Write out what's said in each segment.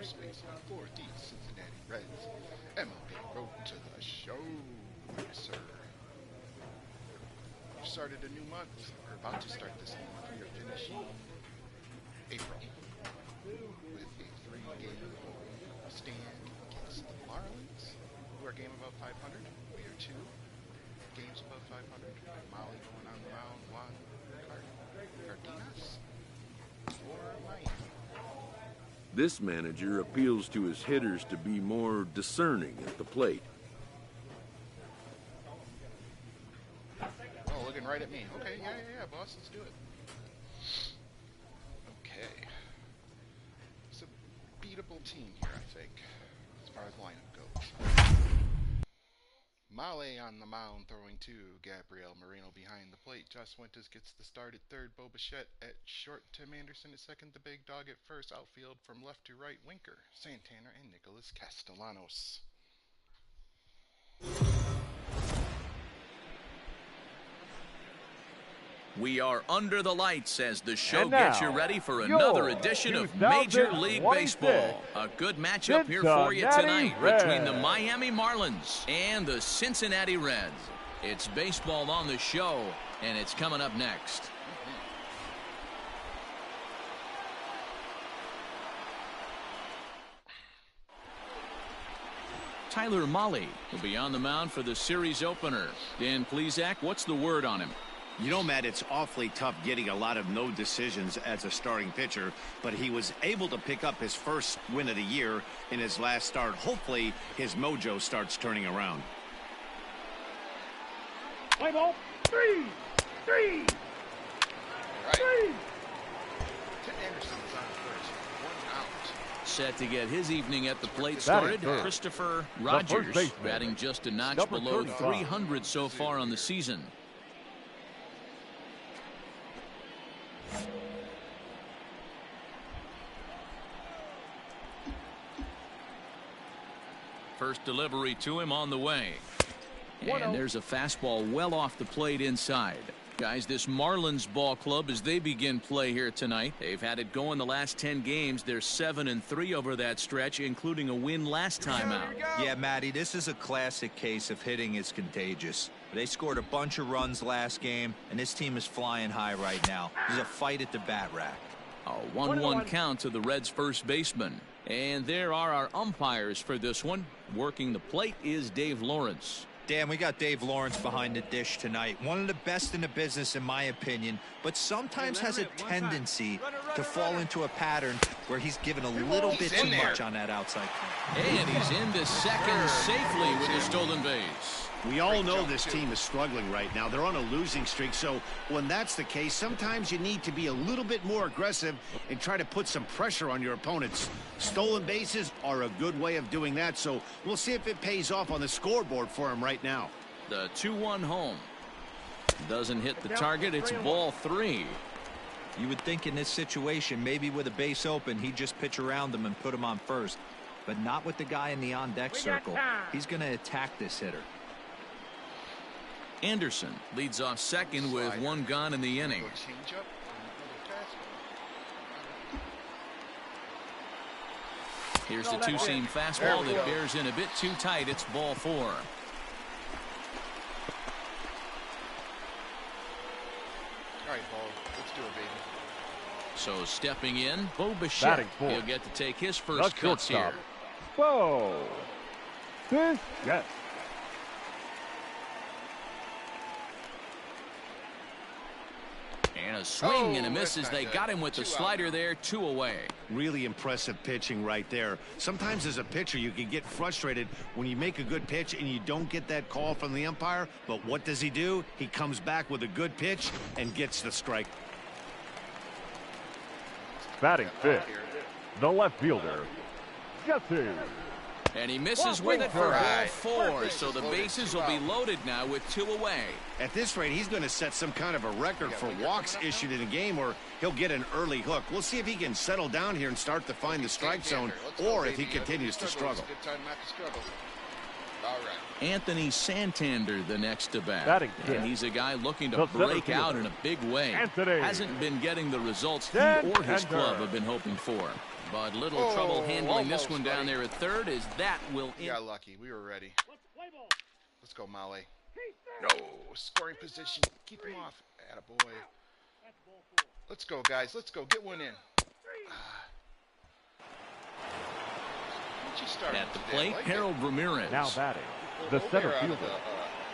first baseman for the Cincinnati Reds. MLB Road to the Show, yes, sir. We've started a new month. We're about to start this new month. We are finishing April with a 3-game stand against the Marlins, who are a game above 500. We are 2 games above 500. Molly going on the mound, Juan Cardenas for Miami. This manager appeals to his hitters to be more discerning at the plate. Oh, looking right at me. Okay, yeah, boss, let's do it. Okay. It's a beatable team here, I think, as far as the lineup goes. Male on the mound, throwing to Gabriel Moreno behind the plate. Josh Fuentes gets the start at third. Bo Bichette at short. Tim Anderson at second. The big dog at first. Outfield from left to right. Winker, Santana, and Nicholas Castellanos. We are under the lights as the show gets you ready for another edition of Major League Baseball. A good matchup here for you tonight between the Miami Marlins and the Cincinnati Reds. It's baseball on the show, and it's coming up next. Tyler Mahle will be on the mound for the series opener. Dan Plesac, what's the word on him? You know, Matt, it's awfully tough getting a lot of no decisions as a starting pitcher, but he was able to pick up his first win of the year in his last start. Hopefully, his mojo starts turning around. Play ball. Three. Right. Tim Anderson's on first. 1 out. Set to get his evening at the plate started. Christopher Rogers batting just a notch below 300 so far on the season. First delivery to him on the way. And there's a fastball well off the plate inside. Guys, this Marlins ball club, as they begin play here tonight, they've had it going the last 10 games. They're 7-3 over that stretch, including a win last time out. Yeah, Matty, this is a classic case of hitting is contagious. They scored a bunch of runs last game, and this team is flying high right now. There's a fight at the bat rack. A 1-1 count to the Reds' first baseman. And there are our umpires for this one. Working the plate is Dave Lawrence. Dan, we got Dave Lawrence behind the dish tonight. One of the best in the business, in my opinion, but sometimes has a tendency to fall into a pattern where he's given a little bit too much on that outside corner. And he's into second safely with a stolen base. We all know this team is struggling right now. They're on a losing streak, so when that's the case, sometimes you need to be a little bit more aggressive and try to put some pressure on your opponents. Stolen bases are a good way of doing that, so we'll see if it pays off on the scoreboard for him right now. The 2-1 home. Doesn't hit the target. It's ball 3. You would think in this situation, maybe with a base open, he'd just pitch around him and put him on first. But not with the guy in the on-deck circle. He's going to attack this hitter. Anderson leads off second with 1 gone in the inning. Here's the two-seam fastball that bears in a bit too tight. It's ball 4. All right, Ball. Let's do it, baby. So stepping in, Bo Bichette. He'll get to take his first cuts here. Bo Bichette. And a swing and a miss as they got him with the slider there. 2 away. Really impressive pitching right there. Sometimes as a pitcher you can get frustrated when you make a good pitch and you don't get that call from the umpire, but what does he do? He comes back with a good pitch and gets the strike. Batting fifth, the left fielder, Jesse. And he misses with it for ball 4, so the bases will be loaded now with 2 away. At this rate, he's going to set some kind of a record for walks issued in a game, or he'll get an early hook. We'll see if he can settle down here and start to find the strike zone, or if he continues to struggle. All right. Anthony Santander, the next to bat. Batting And fifth. he's a guy looking to The center break out fielder, in a big way. Anthony Hasn't been getting the results he Santander. or his club have been hoping for. But little trouble handling this one down there at third, as that will We got lucky. We were ready. Let's go, Male. No, scoring position. Keep him off. Attaboy. Let's go, guys. Let's go. Get one in. At the plate, Harold Ramirez. Now batting, the center fielder,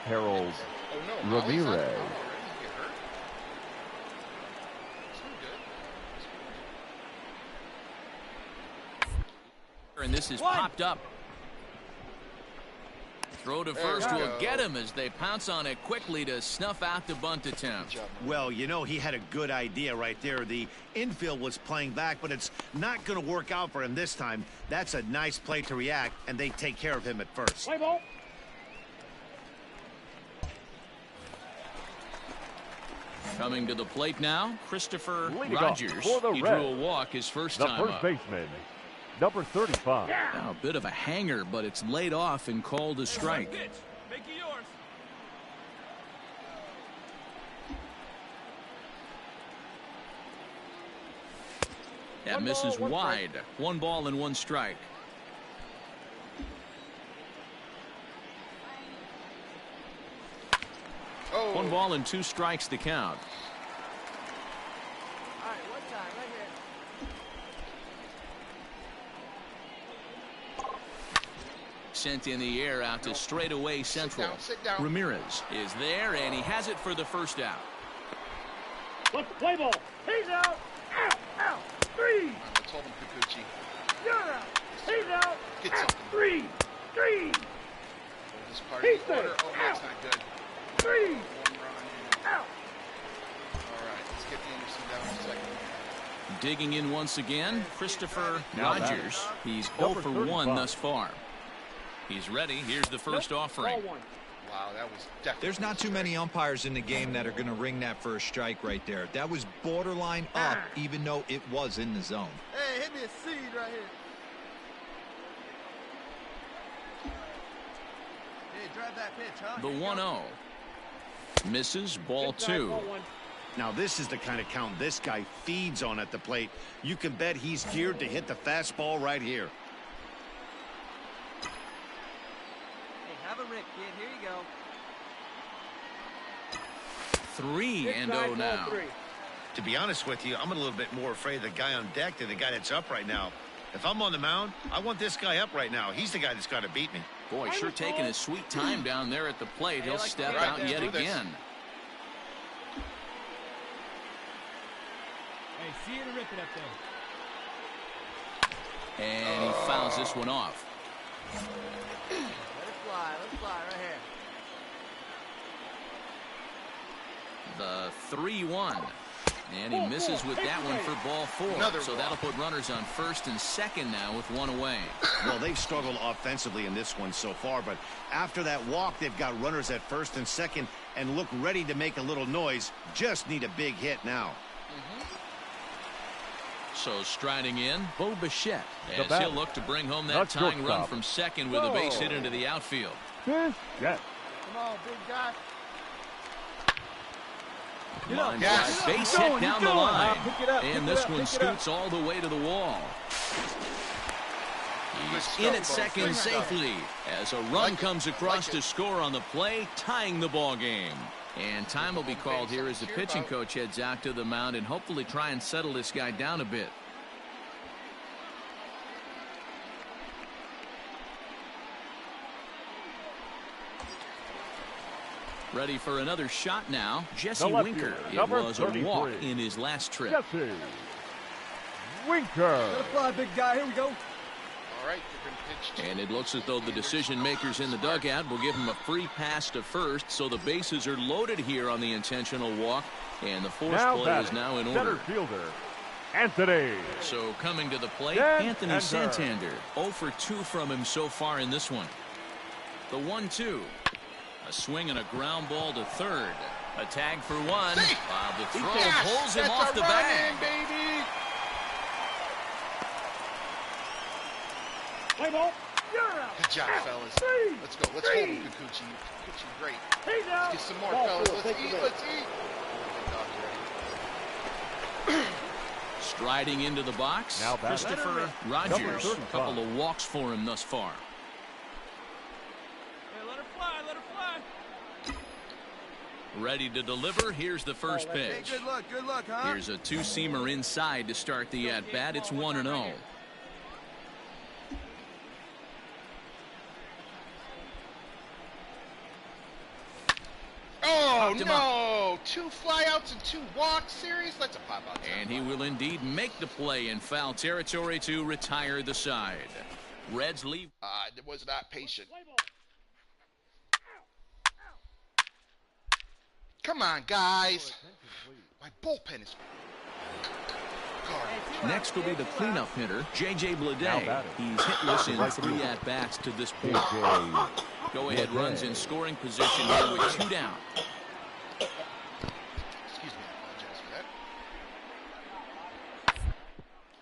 Harold Ramirez. And this is popped up. Throw to first will get him as they pounce on it quickly to snuff out the bunt attempt. Well, you know, he had a good idea right there. The infield was playing back, but it's not going to work out for him this time. That's a nice play to react, and they take care of him at first. Play ball. Coming to the plate now, Christopher Leading Rogers. off for the He Reds, drew a walk his first the time first up. baseman, number 35. Now a bit of a hanger, but it's laid off and called a strike. Make it yours. That misses wide. 1 ball and 1 strike. Oh. 1 ball and 2 strikes to count. All right, one time, right here. Sent in the air out to straightaway central. Sit down. Ramirez is there, and he has it for the first out. Let's play ball. He's out. Out. 3. Let's hold him, Kikuchi. You're out. He's out. Get something. 3. This part of the order. Oh, that's not good. 3. One run. Out. All right, let's get Anderson down in second. Digging in once again, Christopher Now Rogers. He's 0 Number for 1 35. thus far. He's ready. Here's the first offering. Wow, that was definitely. There's not too many umpires in the game that are going to ring that first strike right there. That was borderline up, even though it was in the zone. Hey, hit me a seed right here. Hey, drive that pitch, huh? The 1-0. Misses, ball 2. Now, this is the kind of count this guy feeds on at the plate. You can bet he's geared to hit the fastball right here. Hey, have a rip, kid. Here you go. 3-0 now. To be honest with you, I'm a little bit more afraid of the guy on deck than the guy that's up right now. If I'm on the mound, I want this guy up right now. He's the guy that's got to beat me. Boy, sure taking his sweet time down there at the plate. He'll step out yet again. Hey, see you to rip it up there. And he fouls this one off. Let it fly right here. The 3-1. And he misses with that one for ball 4. So that'll put runners on first and second now with 1 away. Well, they've struggled offensively in this one so far, but after that walk, they've got runners at first and second and look ready to make a little noise. Just need a big hit now. So striding in, Bo Bichette, The as batter, he'll look to bring home the that tying run shortstop. from second with a base hit into the outfield. Bichette. Come on, big guy. Line Yes. drive, base hit down the line. And this one scoots all the way to the wall. He's in at second safely as a run comes across to score on the play, tying the ball game. And time will be called here as the pitching coach heads out to the mound and hopefully try and settle this guy down a bit. Ready for another shot now. Jesse The left Winker. fielder, It number was a walk 33. in his last trip. Jesse Winker. Let it fly, big guy. Here we go. All right, you're going to pitch. And it looks as though the decision makers in the dugout will give him a free pass to first, so the bases are loaded here on the intentional walk, and the force Now play batting, is now in center order. fielder, Anthony. So coming to the plate, Santander. Anthony Santander. 0 for 2 from him so far in this one. The 1-2. A swing and a ground ball to third. A tag for 1. While the throw pulls him off the bag. Baby. Play ball. Good job, fellas. Let's go. Let's hold him, Kikuchi. Kikuchi, great. Let's get some more, fellas. Let's eat. Let's eat. Striding into the box, Christopher Rogers. A couple of walks for him thus far. Hey, let her fly, let her fly. Ready to deliver. Here's the first pitch. Hey, good luck, huh? Here's a two-seamer inside to start the at-bat. It's 1-0. Oh, no! 2 flyouts and 2 walks? Serious? That's a pop-out. And he will indeed make the play in foul territory to retire the side. Reds leave. Was not patient. Come on, guys. My bullpen is garbage. Next will be the cleanup hitter, J.J. Bleday. He's hitless in 3 at-bats to this point. Go-ahead runs in scoring position here with 2 down. Excuse me, I apologize for that.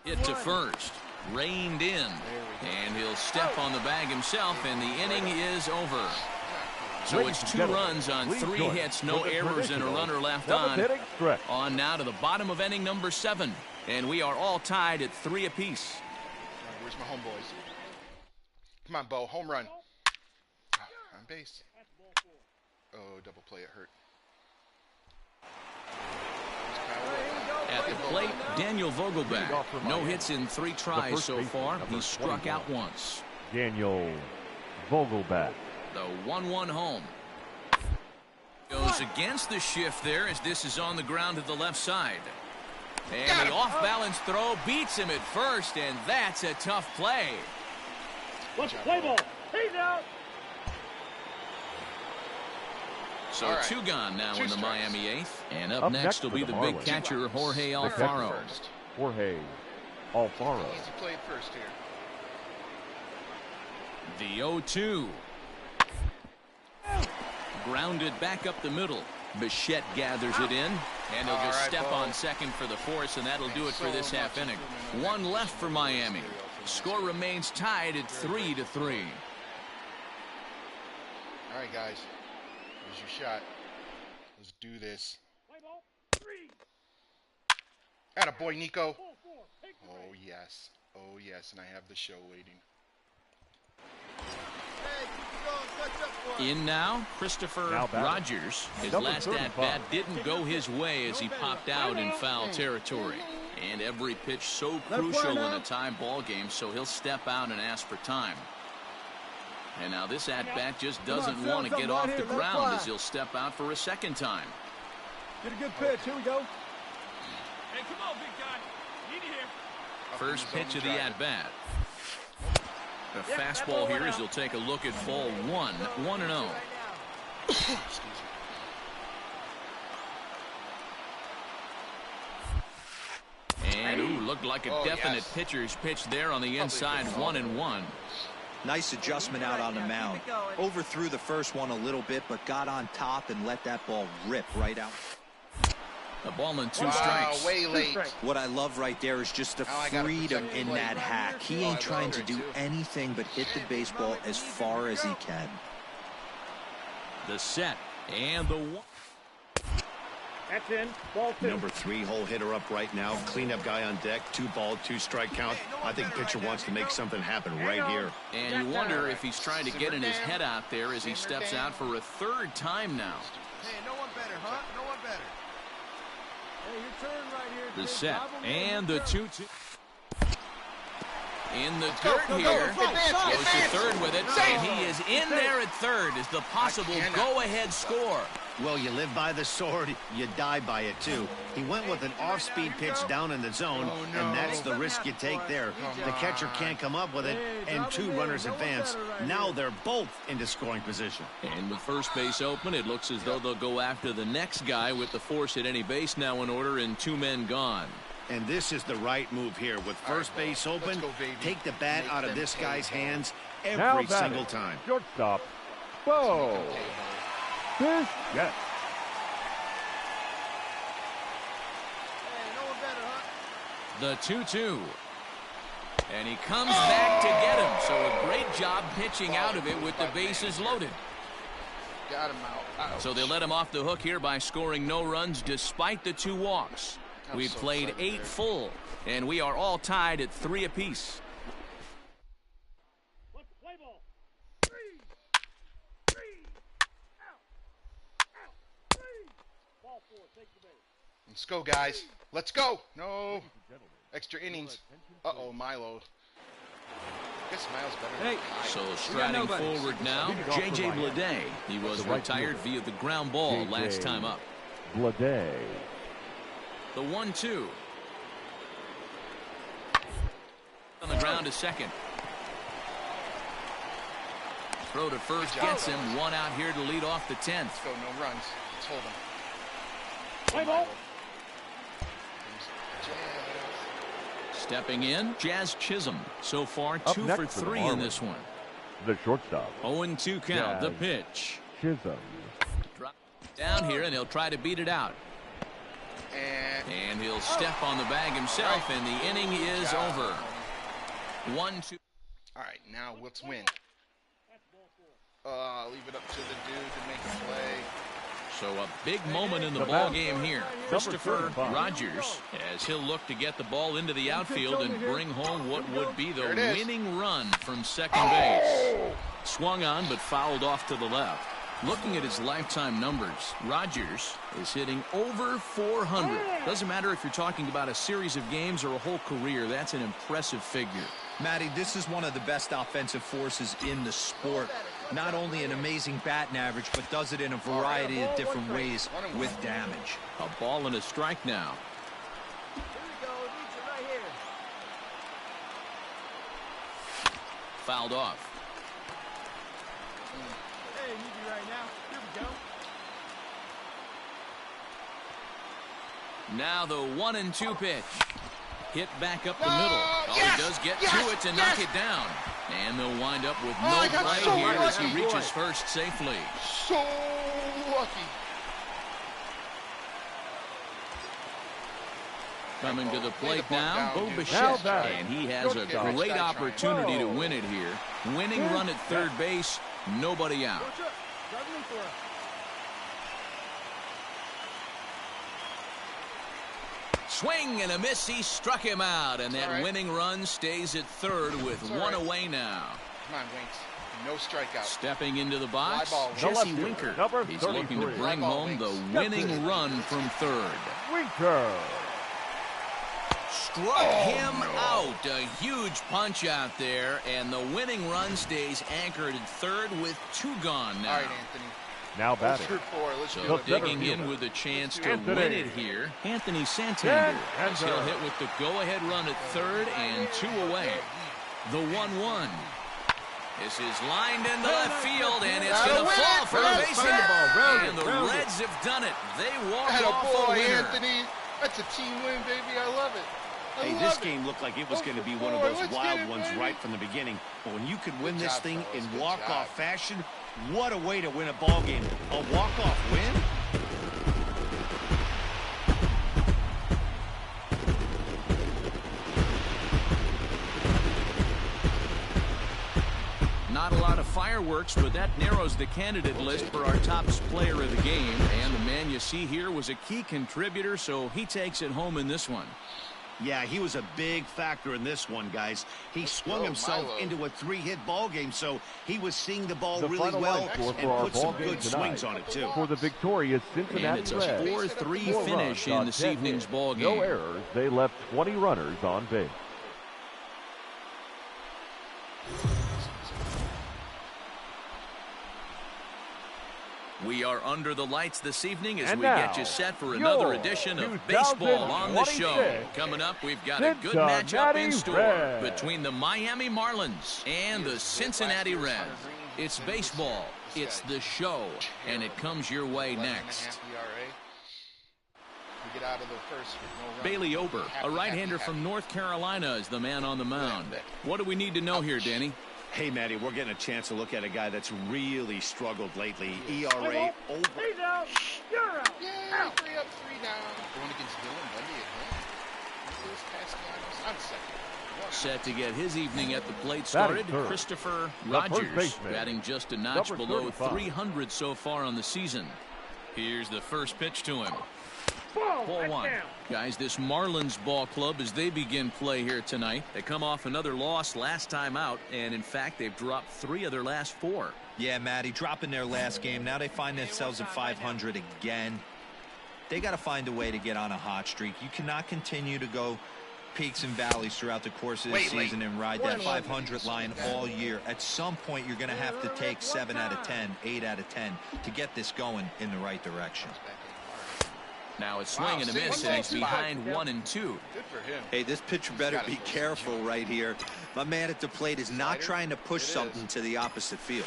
Hit to first. Reined in. And he'll step on the bag himself, and the inning is over. So it's 2 runs on 3 hits, no errors, and a runner left on. On now to the bottom of inning number 7. And we are all tied at 3 apiece. All right, where's my homeboys? Come on, Bo. Home run. On base. Oh, double play. It hurt. At the plate, Daniel Vogelback. No hits in 3 tries so far. He struck out once. Daniel Vogelback. The 1-1 home. Goes against the shift there as this is on the ground to the left side. And the off-balance throw beats him at first, and that's a tough play. Let's play ball. He's out. So right. 2 gone now 2 in the strikes. Miami 8th. And up next will be the big catcher, Jorge Alfaro. Jorge Alfaro. Easy play first here. The 0-2. Grounded back up the middle. Bichette gathers it in, and he'll just step on second for the force, and that'll do it for this half inning. 1 left for Miami. Score remains tied at 3-3. All right, guys. Here's your shot. Let's do this. Attaboy, Nico. Oh, yes. Oh, yes, and I have the show waiting. In now, Christopher Rogers. His last at-bat didn't go his way as he popped out in foul territory. And every pitch so crucial in a tie ball game, so he'll step out and ask for time. And now this at-bat just doesn't want to get off the ground as he'll step out for a second time. Get a good pitch. Here we go. Hey, come on, big guy. Need you here. First pitch of the at-bat. A fastball here as he'll take a look at ball 1, 1-0. And, ooh, looked like a definite pitcher's pitch there on the inside, 1-1. Nice adjustment out on the mound. Overthrew the first one a little bit, but got on top and let that ball rip right out. A ball and 2 strikes. Way late. What I love right there is just the freedom in that hack. He ain't trying to do anything but hit the baseball as far as he can. The set and the 1. That's in. Ball 2. Number 3 hole hitter up right now. Cleanup guy on deck. 2 ball, 2 strike count. I think pitcher wants to make something happen right here. And you wonder if he's trying to get in his head out there as he steps out for a 3rd time now. Hey, no one better, huh? No one better. Hey, your turn right here. The set and the 2-2. In the dirt here, goes to third with it, and he is in there at third as the possible go-ahead score. Well, you live by the sword, you die by it too. He went with an off-speed pitch down in the zone, and that's the risk you take there. The catcher can't come up with it, and 2 runners advance. Now they're both into scoring position. And with first base open, it looks as though they'll go after the next guy with the force at any base now in order and 2 men gone. And this is the right move here. With first base open, take the bat out of this guy's hands every single time. Shortstop, Bo. Yes. Hey, no one better, huh? The 2-2. And he comes back to get him. So a great job pitching out of it with the bases loaded. Got him out. Ouch. So they let him off the hook here by scoring no runs despite the 2 walks. We've played 8 full, and we are all tied at 3 apiece. Let's go, guys. Let's go. No. Extra innings. Uh-oh, Milo. I guess Miles better. Hey. So striding forward now, J.J. Bleday. He was retired via the ground ball last time up. Bleday. The 1-2. On the ground to second. Throw to first gets him. 1 out here to lead off the 10th. Let's go. No runs. Let's hold him. Play ball. Stepping in, Jazz Chisholm. So far, Up 2 for 3 in this one. The shortstop. 0-2 count. The pitch. Chisholm. Drop down here, and he'll try to beat it out. And he'll step on the bag himself, and the inning is over. 1-2. All right, now let's win. Leave it up to the dude to make a play. So a big moment in the ball game here. Christopher Rogers, as he'll look to get the ball into the outfield and bring home what would be the winning run from second base. Swung on but fouled off to the left. Looking at his lifetime numbers, Rogers is hitting over 400. Doesn't matter if you're talking about a series of games or a whole career. That's an impressive figure. Matty, this is one of the best offensive forces in the sport. Not only an amazing batting average, but does it in a variety of different ways with damage. A ball and a strike now. Here we go. Need you right here. Fouled off. Hey, need you right now. Here we go. Now the 1-2 pitch. Hit back up the middle. He does get to it to knock it down. And they'll wind up with no play here as he reaches first safely. So lucky. Coming to the plate now, Bo Bichette. And he has a great opportunity to win it here. Winning run at third base, nobody out. Swing and a miss, he struck him out, and that winning run stays at third with 1 away now. Come on, Winks. No strikeout. Stepping into the box, Jesse Winker. He's looking to bring home the winning run from third. Winker. Struck him out. A huge punch out there, and the winning run stays anchored at third with 2 gone now. All right, Anthony. Now batting. So digging in with a chance to win it here, Anthony Santander, as he'll hit with the go-ahead run at third and 2 away. The 1-1. This is lined into left field, and it's going to fall for a base hit. And the Reds have done it. They walk off a winner. Anthony. That's a team win, baby. I love it. Hey, this game looked like it was going to be one of those wild ones right from the beginning. But when you could win this thing in walk-off fashion, what a way to win a ball game. A walk-off win? Not a lot of fireworks, but that narrows the candidate list for our top player of the game. And the man you see here was a key contributor, so he takes it home in this one. Yeah, he was a big factor in this one, guys. He swung himself into a 3-hit ball game, so he was seeing the ball really well and put some good swings on it, too. For the victorious Cincinnati Reds. And it's a 4-3 finish in this evening's ball game. No errors. They left 20 runners on base. We are under the lights this evening as we get you set for another edition of Baseball on the Show. Coming up, we've got a good matchup in store between the Miami Marlins and the Cincinnati Reds. It's baseball, it's the show, and it comes your way next. Bailey Ober, a right-hander from North Carolina, is the man on the mound. What do we need to know here, Danny? Hey, Matty, we're getting a chance to look at a guy that's really struggled lately. ERA over. He's out. You're out. Yay, 3 up, 3 down. Going against Dylan Bundy at home. Nicholas Castellanos on second. 1 Set to get his evening at the plate started, Christopher Rogers, batting just a notch below 300 so far on the season. Here's the first pitch to him. Ball one. Guys, this Marlins ball club, as they begin play here tonight, they come off another loss last time out, and in fact, they've dropped 3 of their last 4. Yeah, Matty, dropping their last game. Now they find themselves at 500 again. They got to find a way to get on a hot streak. You cannot continue to go peaks and valleys throughout the course of the season and ride that 500 line all year. At some point, you're going to have to take 7 out of 10, 8 out of 10 to get this going in the right direction. Now it's swing and a miss, and he's behind 1-2. Good for him. Hey, this pitcher better be careful right here. My man at the plate is not trying to push something to the opposite field.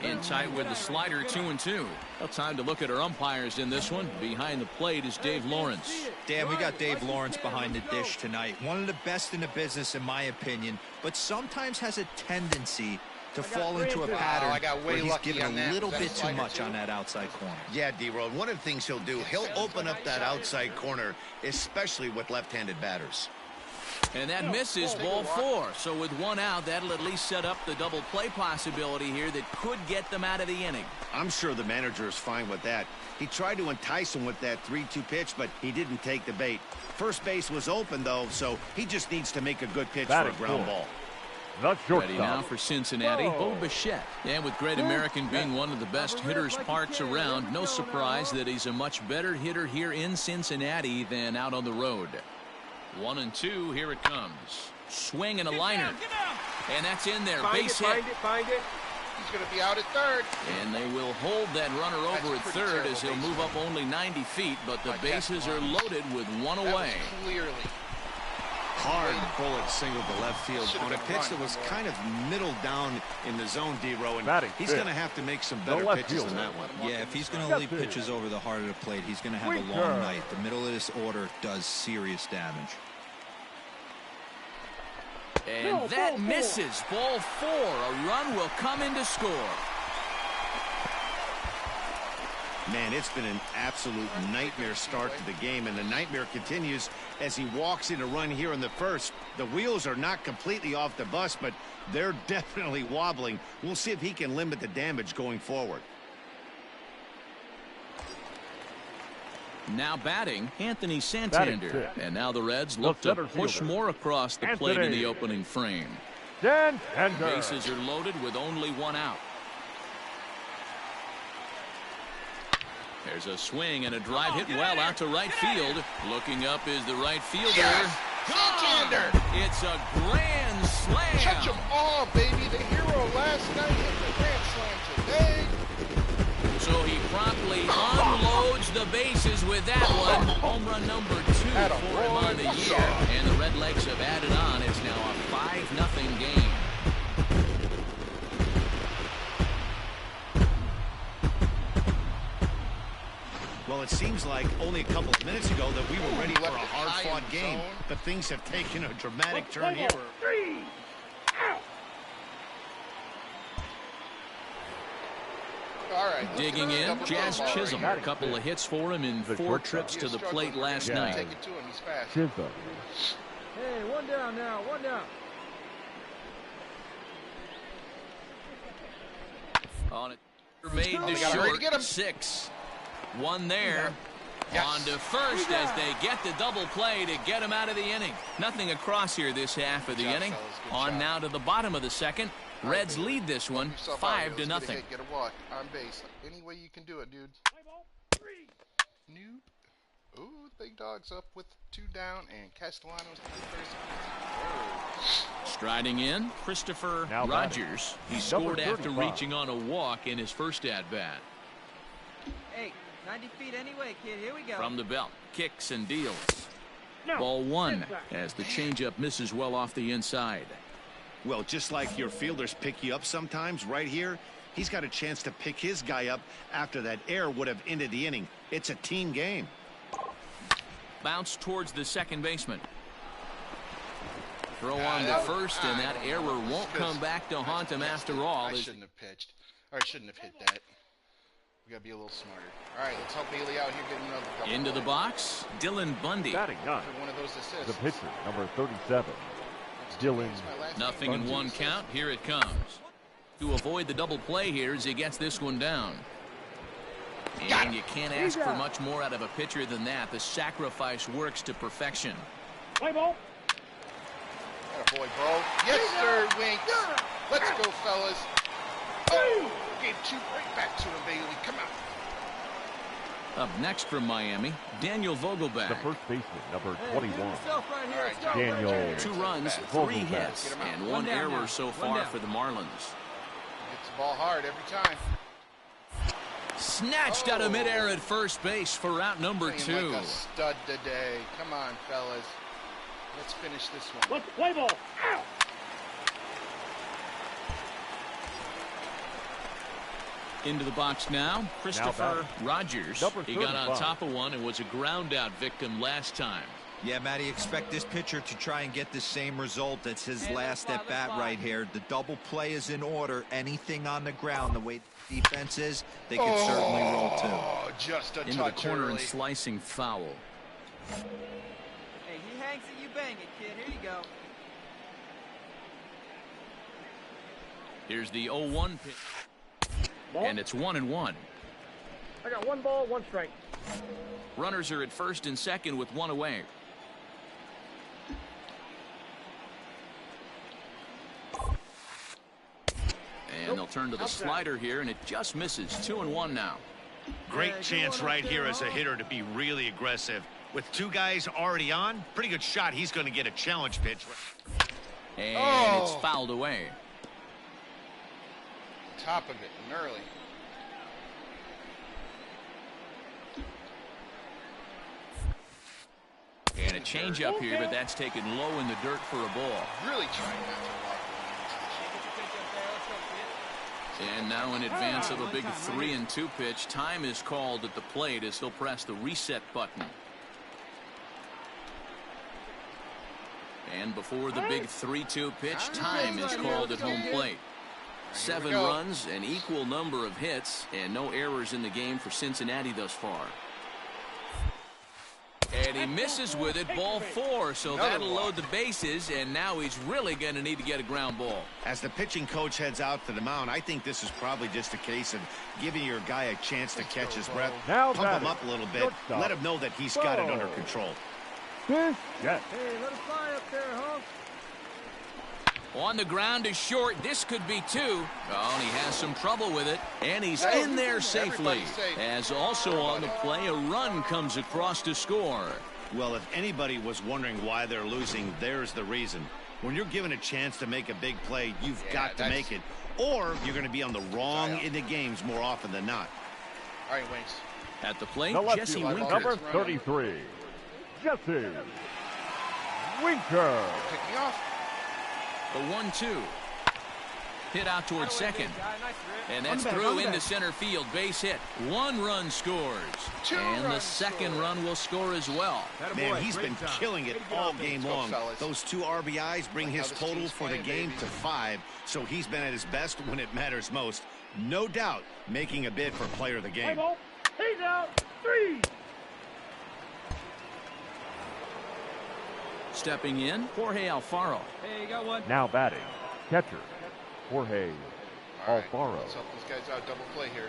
In tight with the slider, 2-2. Well, time to look at our umpires in this one. Behind the plate is Dave Lawrence. Dan, we got Dave Lawrence behind the dish tonight. One of the best in the business, in my opinion, but sometimes has a tendency to fall into a pattern where he's giving a little bit too much on that outside corner. Yeah, D-Road, one of the things he'll do, he'll open up that outside corner, especially with left-handed batters. And that misses, ball 4. So with 1 out, that'll at least set up the double play possibility here that could get them out of the inning. I'm sure the manager is fine with that. He tried to entice him with that 3-2 pitch, but he didn't take the bait. First base was open, though, so he just needs to make a good pitch for a ground ball. Ready now for Cincinnati, Bo Bichette. And with Great American being one of the best hitters parks around, no surprise that he's a much better hitter here in Cincinnati than out on the road. 1-2, here it comes. Swing and a liner. And that's in there, base hit. Find it. He's going to be out at third. And they will hold that runner over at third as he'll move up only 90 feet, but the bases are loaded with 1 away. Clearly. Hard bullet single to left field on a pitch that was kind of middle down in the zone, D-Row, and he's going to have to make some better pitches than that one. Yeah, if he's going to leave pitches over the heart of the plate, he's going to have a long night. The middle of this order does serious damage. And that misses, ball 4. A run will come in to score. Man, it's been an absolute nightmare start to the game, and the nightmare continues as he walks in a run here in the first. The wheels are not completely off the bus, but they're definitely wobbling. We'll see if he can limit the damage going forward. Now batting, Anthony Santander. And now the Reds look to push more across the plate in the opening frame. Bases are loaded with only 1 out. There's a swing and a drive hit well out to right field. Looking up is the right fielder. Santander! It's a grand slam. Touch them all, baby. The hero last night hit the grand slam today. So he promptly unloads the bases with that one. Home run number 2 for him on the year. And the Redlegs have added on. It's now a 5-0 game. Well, it seems like only a couple of minutes ago that we were ready for a hard-fought game, but things have taken a dramatic turn here. All right, digging in, Jazz Chisholm. A couple of hits for him in 4 trips to the plate last night. Take it to him. He's fast. Chisholm. Hey, 1 down now. 1 down. On it, made to short. 6. 1 there. Yes. On to first as they get the double play to get him out of the inning. Nothing across here this half of the inning. On now to the bottom of the second. Reds lead this one 5-0. Get a walk on base. Any way you can do it, dude. Nope. Ooh, the big dog's up with 2 down, and Castellanos to first. Striding in, Christopher Rogers. He scored after reaching on a walk in his first at-bat. Hey, 90 feet anyway, kid. Here we go. From the belt, kicks and deals. Ball 1 as the changeup misses well off the inside. Well, just like your fielders pick you up sometimes, right here, he's got a chance to pick his guy up after that error would have ended the inning. It's a team game. Bounce towards the second baseman. Throw on to first, and that error won't come back to haunt him after all. I shouldn't have pitched. Or I shouldn't have hit that. We got to be a little smarter. All right, let's help Bailey out here get another couple. Into the box, Dylan Bundy. Batting 9. For one of those assists. The pitcher, number 37. Dylan. Nothing in one count. Here it comes. To avoid the double play here as he gets this one down. And you can't ask for much more out of a pitcher than that. The sacrifice works to perfection. Play ball. Boy, Bo. Yes, sir, Winks. Let's go, fellas. Oh, gave two right back to him, Bailey. Come on. Up next from Miami, Daniel Vogelback. The first baseman, number 21. Right, Daniel 2 runs, 3 hits, and 1 error so far for the Marlins. Hits the ball hard every time. Snatched out of midair at first base for out number 2. Like a stud today. Come on, fellas. Let's finish this one. Let's play ball. Ow. Into the box now, Christopher Rogers. He got on top of one and was a ground out victim last time. Yeah, Matty, expect this pitcher to try and get the same result. That's his last at bat right here. The double play is in order. Anything on the ground, the way the defense is, they can certainly roll too. Oh, just a Into the corner and slicing foul. Hey, he hangs it, you bang it, kid. Here you go. Here's the 0-1 pitch. Ball. And it's 1-1. I got 1 ball, 1 strike. Runners are at first and second with 1 away. And they'll turn to the slider here, and it just misses. 2-1 now. Great chance right here as a hitter to be really aggressive. With 2 guys already on, pretty good shot. He's going to get a challenge pitch. And it's fouled away. Top of it and early. And a change up here, but that's taken low in the dirt for a ball. Really trying not to walk. And now in advance of a big 3-2 pitch, time is called at the plate as he'll press the reset button. And before the big 3-2 pitch, time is called at home plate. 7 runs, an equal number of hits, and no errors in the game for Cincinnati thus far. And he misses with it, ball 4, so that'll load the bases, and now he's really going to need to get a ground ball. As the pitching coach heads out to the mound, I think this is probably just a case of giving your guy a chance to catch his breath, pump him up a little bit, let him know that he's got it under control. Yes. Hey, let it fly up there, huh? On the ground is short. This could be 2. Oh, and he has some trouble with it. And he's in there safely. As also on the play, a run comes across to score. Well, if anybody was wondering why they're losing, there's the reason. When you're given a chance to make a big play, you've got to make it. Or you're going to be on the wrong end of games more often than not. All right, Winks. At the plate, Jesse number Winker. 33, Jesse Winker. Pick me off. The 1-2. Hit out towards second. And that's through into center field. Base hit. 1 run scores. And the second run will score as well. Man, he's been killing it all game long. Those 2 RBIs bring his total for the game to 5. So he's been at his best when it matters most. No doubt making a bid for player of the game. He's out. 3. Stepping in, Jorge Alfaro. Hey, you got 1. Now batting, catcher, Jorge Alfaro. Let's help these guys out. Double play here.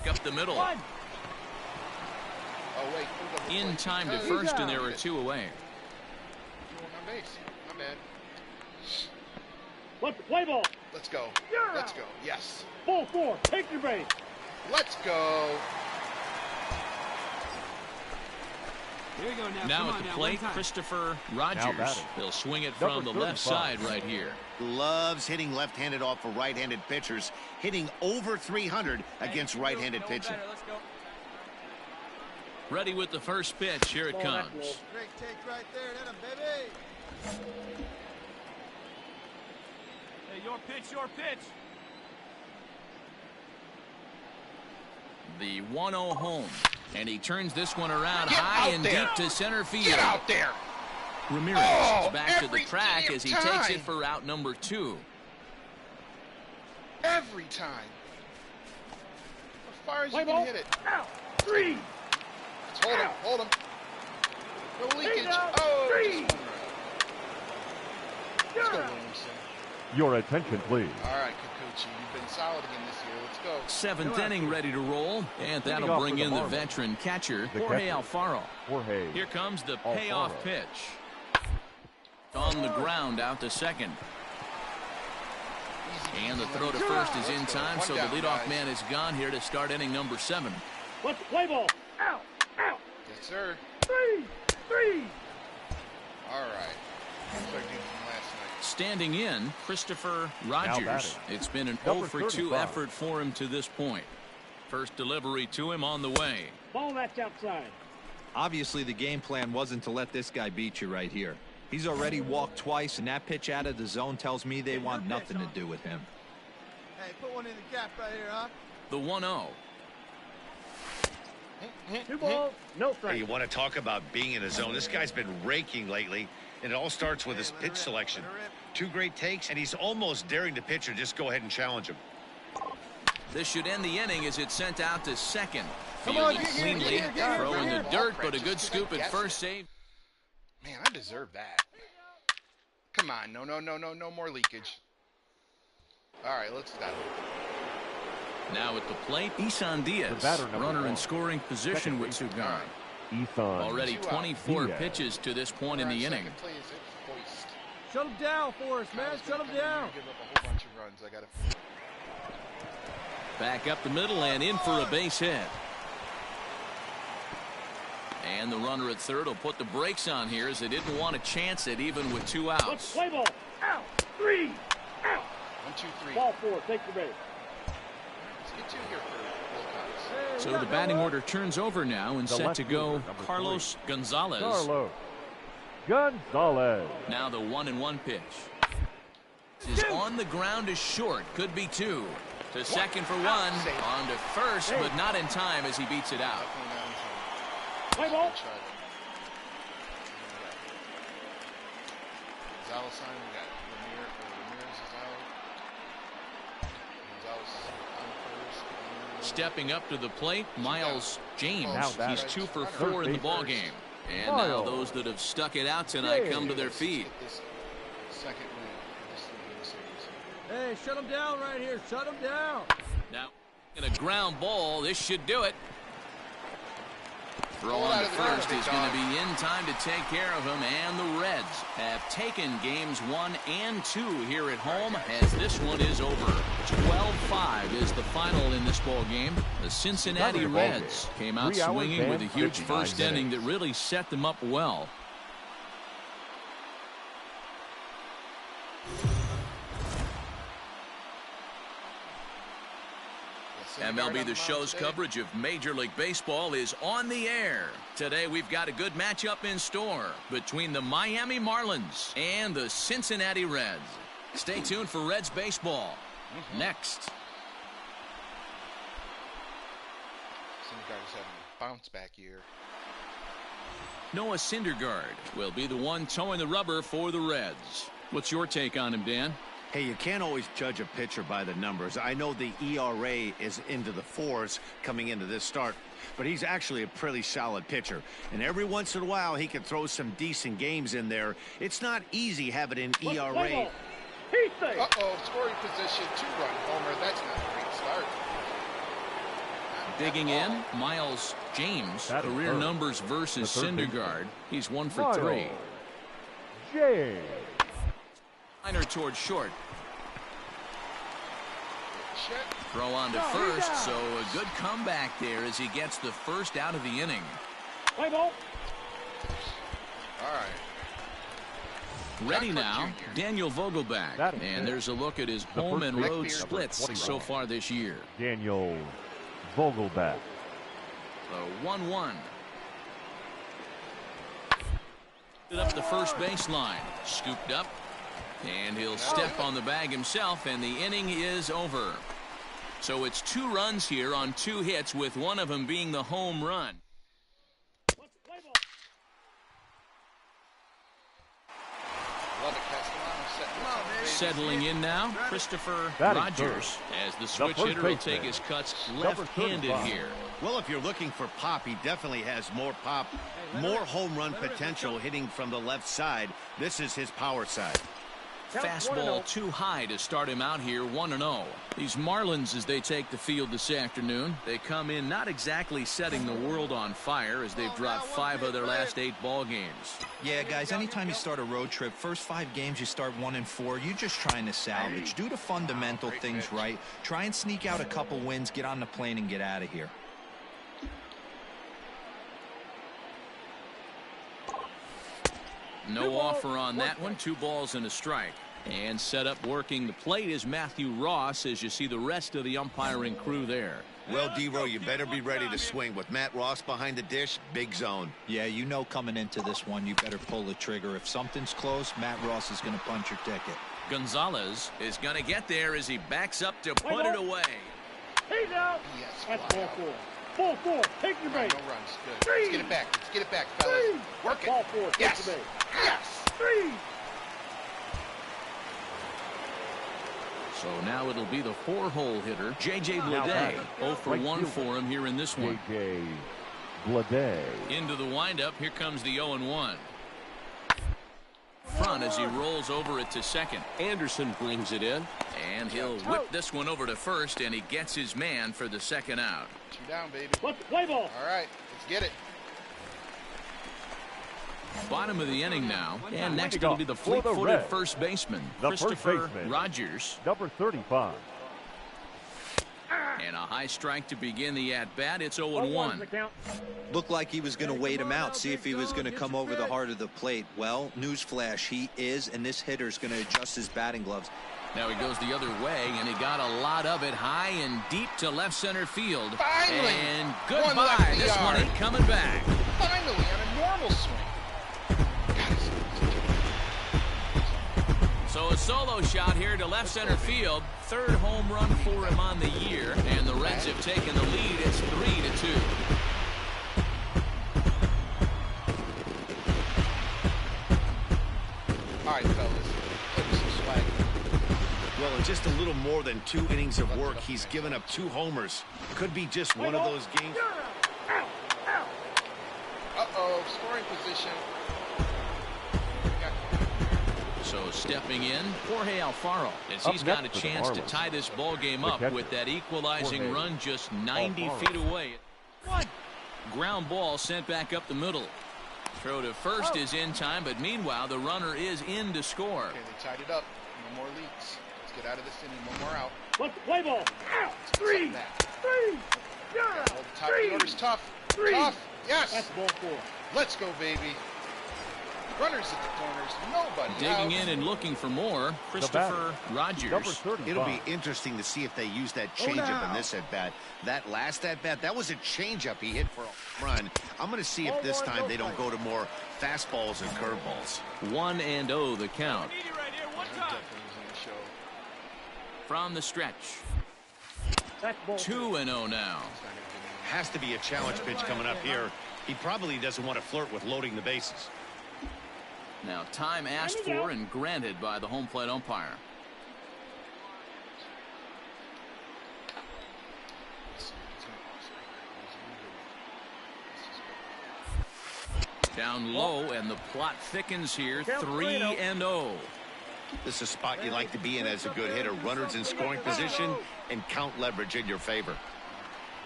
Up the middle. 1. Oh, wait. In time to first, and there are 2 away. On base. My bad. Let's play ball. Let's go. Let's go. Yes. Ball 4. Take your base. Let's go. Here you go now. Now at the plate, Christopher Rogers. He'll swing it from the left side right here. Loves hitting left-handed off of right-handed pitchers, hitting over 300 against right-handed pitching. Ready with the first pitch. Here it comes. Great take right there. That a baby. Hey, your pitch, your pitch. The 1-0 home. And he turns this one around high and deep to center field. Get out there. Ramirez is back to the track as he takes it for out number 2. Every time. As far as you can hit it. Out. 3. Hold him. Hold him. Let's go, Williamson. Your attention, please. All right, Kikuchi, you've been solid again this year. Let's go. Seventh inning ready to roll, and that'll bring in the veteran catcher, Jorge Alfaro. Here comes the payoff pitch. On the ground, out to second. And the throw to first is in time, so the leadoff man is gone here to start inning number 7. Let's play ball. Out. Out. Yes, sir. 3. All right. That's our dude from last night. Standing in, Christopher Rogers. It's been an 0 for 2 effort for him to this point. First delivery to him on the way. Ball that's outside. Obviously, the game plan wasn't to let this guy beat you right here. He's already walked twice, and that pitch out of the zone tells me they want nothing to do with him. Hey, put one in the gap right here, huh? The 1-0. 2 balls, no strike. Hey, you want to talk about being in a zone? This guy's been raking lately, and it all starts with his pitch selection. 2 great takes, and he's almost daring the pitcher just go ahead and challenge him. This should end the inning as it's sent out to second. Come on, Fielded get cleanly, here. throw in the dirt, but a good scoop at first save. Man, I deserve that. Come on, no more leakage. All right, let's stop. Now at the plate, Isan Diaz, runner in scoring position with Sugan. Already 24 pitches to this point in the inning. Shut him down for us, man. Shut him down. Give up a whole bunch of runs. I got to. Back up the middle and in for a base hit. And the runner at third will put the brakes on here as they didn't want to chance it even with 2 outs. Let's play ball. Out. 3. Out. 1, 2, 3. Ball 4. Take the base. Let's get 2 here for Wilcox. So the batting order turns over now and set to go Carlos Gonzalez. Now the 1-1 pitch. Is on the ground is short. Could be 2. To second for 1. On to first, but not in time as he beats it out. Play ball. Gonzalez sign, we got Ramirez is out. Gonzalez on first. Stepping up to the plate, Miles James. He's 2 for 4 in the ballgame. And now those that have stuck it out tonight come to their feet. Second win of this series. Hey, shut him down right here. Shut him down. Now, in a ground ball, this should do it. Throw on to first is going to be in time to take care of him, and the Reds have taken games 1 and 2 here at home as this one is over. 12-5 is the final in this ball game. The Cincinnati Reds came out swinging with a huge first inning that really set them up well. MLB The Show's coverage of Major League Baseball is on the air. Today we've got a good matchup in store between the Miami Marlins and the Cincinnati Reds. Stay tuned for Reds baseball. Next. Syndergaard's having a bounce back year. Noah Syndergaard will be the one towing the rubber for the Reds. What's your take on him, Dan? Hey, you can't always judge a pitcher by the numbers. I know the ERA is into the 4s coming into this start, but he's actually a pretty solid pitcher. And every once in a while, he can throw some decent games in there. It's not easy having an ERA. Uh-oh, scoring position, 2-run homer. That's not a great start. Digging in, Miles James, career numbers versus Syndergaard. He's 1 for 3. Liner towards short. Throw on to first, so a good comeback there as he gets the first out of the inning. Play ball. All right. Ready now, Daniel Vogelbach. And there's a look at his home and road splits so far this year. Daniel Vogelbach. The 1-1. Up the first baseline. Scooped up. And he'll step on the bag himself, and the inning is over. So it's 2 runs here on 2 hits, with one of them being the home run. Settling in now, Christopher Rogers, as the switch hitter will take his cuts left-handed here. Well, if you're looking for pop, he definitely has more pop, more home run potential hitting from the left side. This is his power side. Fastball too high to start him out here, 1-0. These Marlins, as they take the field this afternoon, they come in not exactly setting the world on fire as they've dropped 5 of their last 8 ball games. Yeah, guys, anytime you start a road trip, first 5 games you start 1-4, you're just trying to salvage. Do the fundamental things right. Try and sneak out a couple wins, get on the plane, and get out of here. No offer on that one. 2 balls and a strike. And set up working the plate is Matthew Ross as you see the rest of the umpiring crew there. Well, D-Row, you better be ready to swing. With Matt Ross behind the dish, big zone. Yeah, you know coming into this one, you better pull the trigger. If something's close, Matt Ross is going to punch your ticket. Gonzalez is going to get there as he backs up to put it away. He's out. Yes, That's ball 4. Ball 4. Take your base. No runs. Good. Let's get it back. Let's get it back, fellas. Work it. Ball 4. Take Yes. your base. Yes. 3. So now it'll be the 4-hole hitter, J.J. Bleday. 0 for 1 for him here in this one. J.J. Bleday. Into the windup. Here comes the 0-1. Front as he rolls over it to second. Anderson brings it in. And he'll whip this one over to first, and he gets his man for the second out. 2 down, baby. Let's play ball. All right, let's get it. Bottom of the inning now, and next it'll be the fleet-footed first baseman, Christopher Rogers. Number 35. And a high strike to begin the at-bat. It's 0-1. Looked like he was going to wait him out, see if he was going to come over the heart of the plate. Well, newsflash, he is, and this hitter's going to adjust his batting gloves. Now he goes the other way, and he got a lot of it high and deep to left center field. Finally! And goodbye. This one ain't coming back. Finally, on a normal swing. So a solo shot here to left center field. 3rd home run for him on the year, and the Reds have taken the lead. It's 3-2. All right, fellas. Put some swag. Well, in just a little more than 2 innings of work, he's given up 2 homers. Could be just one of those games. Uh-oh, scoring position. So stepping in, Jorge Alfaro, as he's got a chance to tie this ball game up with that equalizing run just 90 feet away. Ground ball sent back up the middle. Throw to first is in time, but meanwhile the runner is in to score. Okay, they tied it up. No more leaks. Let's get out of this inning. One more out. Let's play ball. Out. 3. 3. Yeah. Hold the top of the order's tough. 3. Tough. Yes. That's ball 4. Let's go, baby. Runners at the corners. Nobody Digging out. in and looking for more, Christopher Rogers. It'll be interesting to see if they use that changeup in this at-bat. That last at-bat, that was a changeup he hit for a run. I'm going to see if this time they don't go to more fastballs and curveballs. 1-0 the count. From the stretch. 2-0 now. Has to be a challenge pitch coming up here. He probably doesn't want to flirt with loading the bases. Now time asked for and granted by the home plate umpire. Down low, and the plot thickens here. 3-0. This is a spot you like to be in as a good hitter. Runners in scoring position and count leverage in your favor.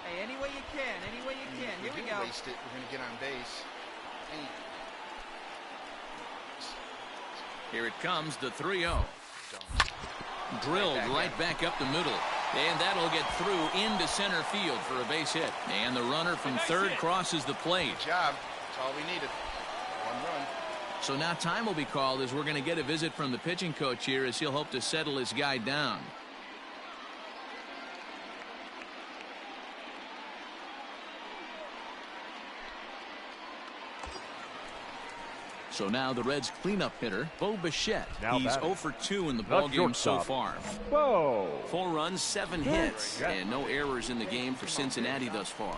Hey, any way you can, any way you can. Here we go. Waste it. We're going to get on base. Here it comes, the 3-0. Drilled right back up the middle. And that'll get through into center field for a base hit. And the runner from third crosses the plate. Good job. That's all we needed. 1 run. So now time will be called as we're going to get a visit from the pitching coach here as he'll hope to settle his guy down. So now the Reds cleanup hitter, Bo Bichette. He's 0 for 2 in the ballgame so far. 4 runs, 7 hits, and no errors in the game for Cincinnati thus far.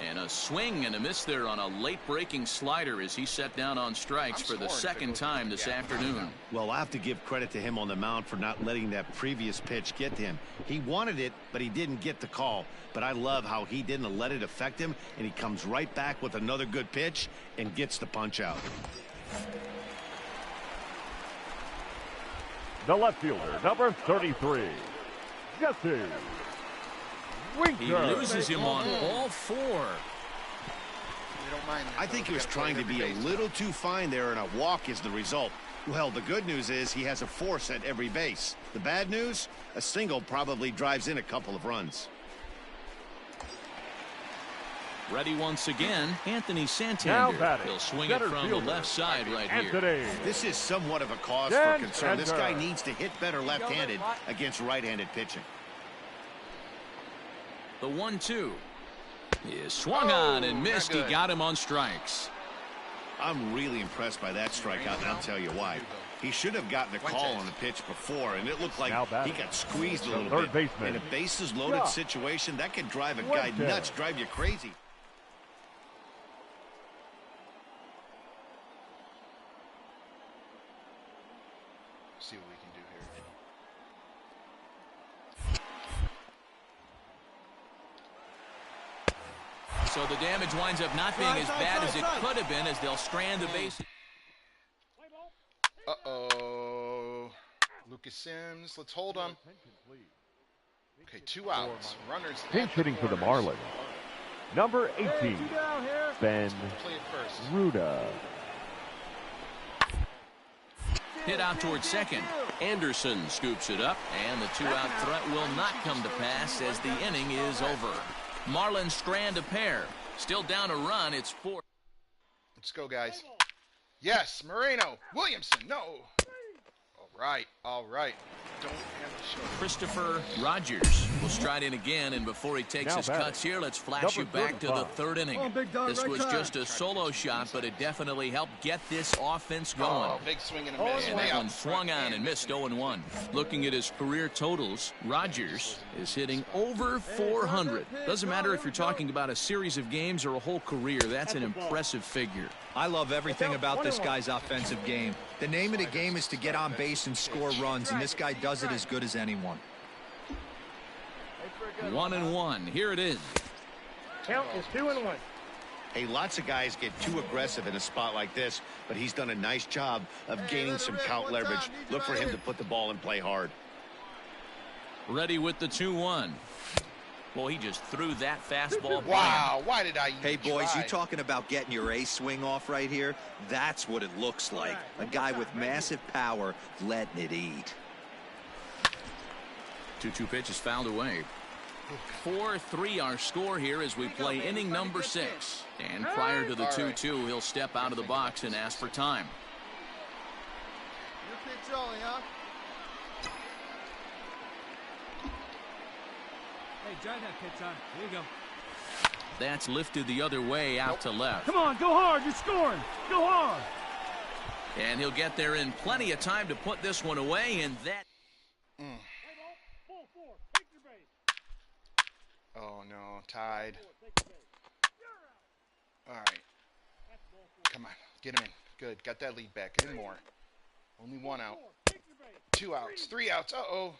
And a swing and a miss there on a late-breaking slider as he set down on strikes for the second time this afternoon. Well, I have to give credit to him on the mound for not letting that previous pitch get to him. He wanted it, but he didn't get the call. But I love how he didn't let it affect him, and he comes right back with another good pitch and gets the punch out. The left fielder, number 33, Jesse Winker. He loses him on all four. I think he was trying to be a little too fine there, and a walk is the result. Well, the good news is he has a force at every base. The bad news, a single probably drives in a couple of runs. Ready once again, Anthony Santander. He'll swing it from the left side right here. This is somewhat of a cause for concern. This guy needs to hit better left-handed against right-handed pitching. The 1-2 is swung on and missed. He got him on strikes. I'm really impressed by that strikeout, and I'll tell you why. He should have gotten a call on the pitch before, and it looked like he got squeezed a little bit. In a bases-loaded situation, that can drive a guy nuts, drive you crazy. See what we can do here. So the damage winds up not being as bad as it could have been, as they'll strand the base. Uh-oh. Lucas Sims, let's hold him. Okay, 2 outs. Runners. Pinch hitting for the Marlins, number 18, Ben Ruda. Hit out towards second. Anderson scoops it up, and the 2-out threat will not come to pass as the inning is over. Marlins strand a pair. Still down a run. It's 4. Let's go, guys. Yes, Moreno. Williamson, no. All right. Don't have to show. Christopher Rogers will stride in again, and before he takes his cuts here, let's flash you back to the 3rd inning. This was just a solo shot, but it definitely helped get this offense going. Oh, big swing and a miss. And that one swung on and missed 0-1. Looking at his career totals, Rogers is hitting over 400. Doesn't matter if you're talking about a series of games or a whole career. That's an impressive figure. I love everything about this guy's offensive game. The name of the game is to get on base and score runs, and this guy does it as good as anyone. 1-1. Here it is. Count is 2-1. Hey, lots of guys get too aggressive in a spot like this, but he's done a nice job of gaining some count leverage. Look for him to put the ball in play hard. Ready with the 2-1. Well, he just threw that fastball. Wow, why did I Hey, boys, you talking about getting your ace swing off right here? That's what it looks like. A guy with massive power letting it eat. 2-2 pitch is fouled away. 4-3 our score here as we play inning number 6. And prior to the 2-2, he'll step out of the box and ask for time. Your pitch only, huh? Hey, drive that pitch on. Here you go. That's lifted the other way out to left. Come on, go hard. You're scoring. Go hard. And he'll get there in plenty of time to put this one away, and that... Oh, no, tied. All right. Come on, get him in. Good, got that lead back. Get in more. Only 1 out. 2 outs, 3 outs. Uh-oh.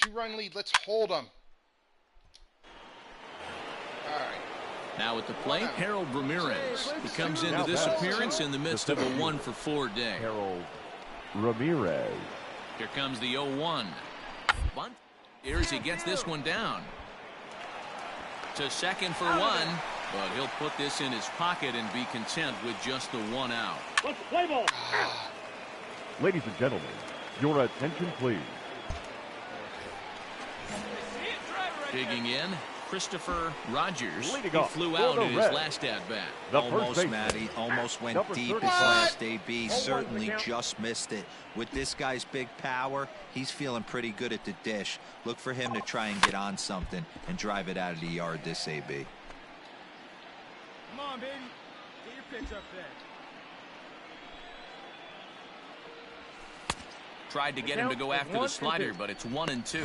2-run lead. Let's hold them. All right. Now at the plate, Harold Ramirez. He comes into this appearance in the midst of a 1-for-4 day. Harold Ramirez. Here comes the 0-1. Bunt. Here's he gets this one down. To second for 1, but he'll put this in his pocket and be content with just the 1 out. Let's play ball. Ladies and gentlemen, your attention, please. Digging in, Christopher Rogers. He off flew for out the in his Reds. last at-bat. Almost, Matty. Almost went Number deep his 35. last AB. Certainly just missed it. With this guy's big power, he's feeling pretty good at the dish. Look for him to try and get on something and drive it out of the yard this AB. Come on, baby. Get your pitch up there. Tried to get him to go after the slider, but it's 1-2.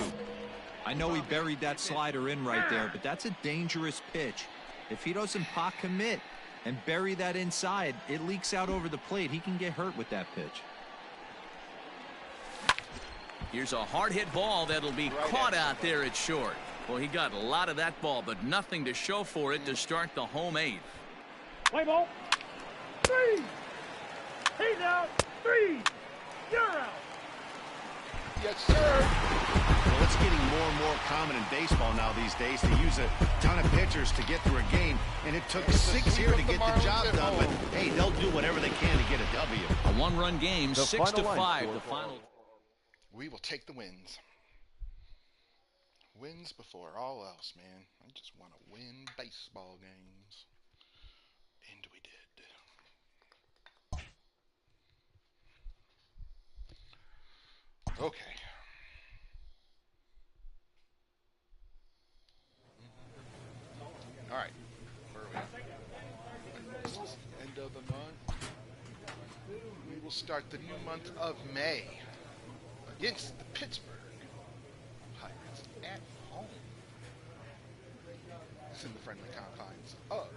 I know he buried that slider in right there, but that's a dangerous pitch. If he doesn't pot commit and bury that inside, it leaks out over the plate. He can get hurt with that pitch. Here's a hard hit ball that'll be caught out there at short. Well, he got a lot of that ball, but nothing to show for it to start the home 8th. Play ball. 3. He's out. 3. You're out. Yes, sir. Well, it's getting more and more common in baseball now these days to use a ton of pitchers to get through a game, and it took 6 here to get the job done, but hey, they'll do whatever they can to get a W. A one-run game, 6-5, the final. We will take the wins. Wins before all else, man. I just want to win baseball games. And we did. Okay. All right. Where are we? This is end of the month. We will start the new month of May against the Pittsburgh Pirates at home. It's in the friendly confines of